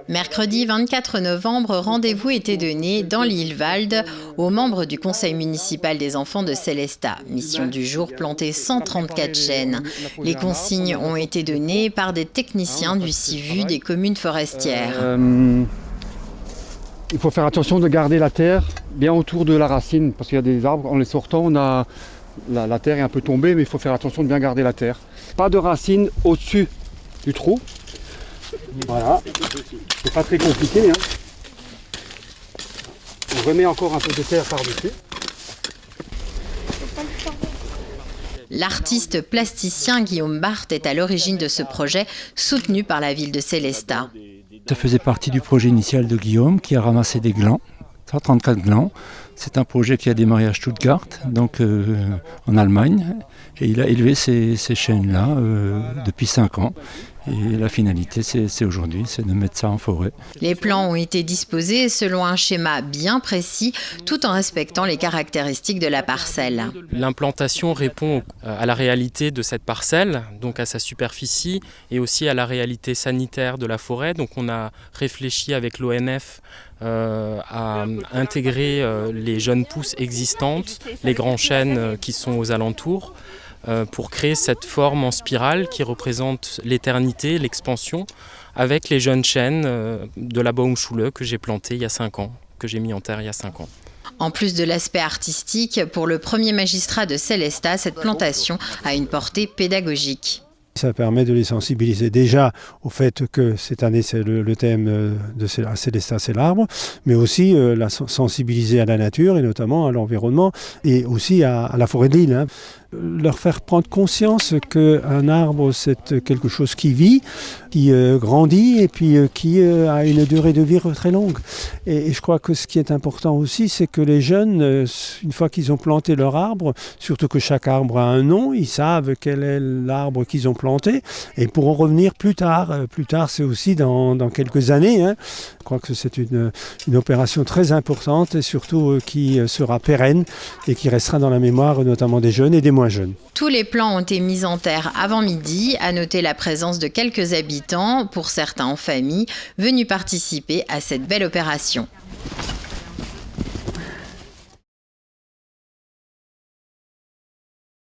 Mercredi 24 novembre, rendez-vous était donné dans l'Ilvalde aux membres du conseil municipal des enfants de Sélestat. Mission du jour, planter 134 chênes. Les consignes ont été données par des techniciens du CIVU des communes forestières. Il faut faire attention de garder la terre bien autour de la racine, parce qu'il y a des arbres, en les sortant, la terre est un peu tombée, mais il faut faire attention de bien garder la terre. Pas de racines au-dessus du trou. Voilà, c'est pas très compliqué. On remet encore un peu de terre par-dessus. L'artiste plasticien Guillaume Barthes est à l'origine de ce projet, soutenu par la ville de Sélestat. Ça faisait partie du projet initial de Guillaume qui a ramassé des glands, 134 glands. C'est un projet qui a démarré à Stuttgart, donc en Allemagne. Et il a élevé ces chênes-là depuis 5 ans. Et la finalité, c'est aujourd'hui, c'est de mettre ça en forêt. Les plants ont été disposés selon un schéma bien précis, tout en respectant les caractéristiques de la parcelle. L'implantation répond à la réalité de cette parcelle, donc à sa superficie, et aussi à la réalité sanitaire de la forêt. Donc on a réfléchi avec l'ONF à intégrer les jeunes pousses existantes, les grands chênes qui sont aux alentours, pour créer cette forme en spirale qui représente l'éternité, l'expansion, avec les jeunes chênes de la Baumschule que j'ai plantés il y a 5 ans, que j'ai mis en terre il y a 5 ans. En plus de l'aspect artistique, pour le premier magistrat de Sélestat, cette plantation a une portée pédagogique. Ça permet de les sensibiliser déjà au fait que cette année, c'est le thème de Sélestat, c'est l'arbre, mais aussi la sensibiliser à la nature et notamment à l'environnement et aussi à la forêt de l'île. Leur faire prendre conscience qu'un arbre, c'est quelque chose qui vit, qui grandit et puis qui a une durée de vie très longue. Et je crois que ce qui est important aussi, c'est que les jeunes, une fois qu'ils ont planté leur arbre, surtout que chaque arbre a un nom, ils savent quel est l'arbre qu'ils ont planté et pourront revenir plus tard. Plus tard, c'est aussi dans quelques années. Je crois que c'est une opération très importante et surtout qui sera pérenne et qui restera dans la mémoire notamment des jeunes et des moins jeunes. Tous les plants ont été mis en terre avant midi, à noter la présence de quelques habitants, pour certains en famille, venus participer à cette belle opération.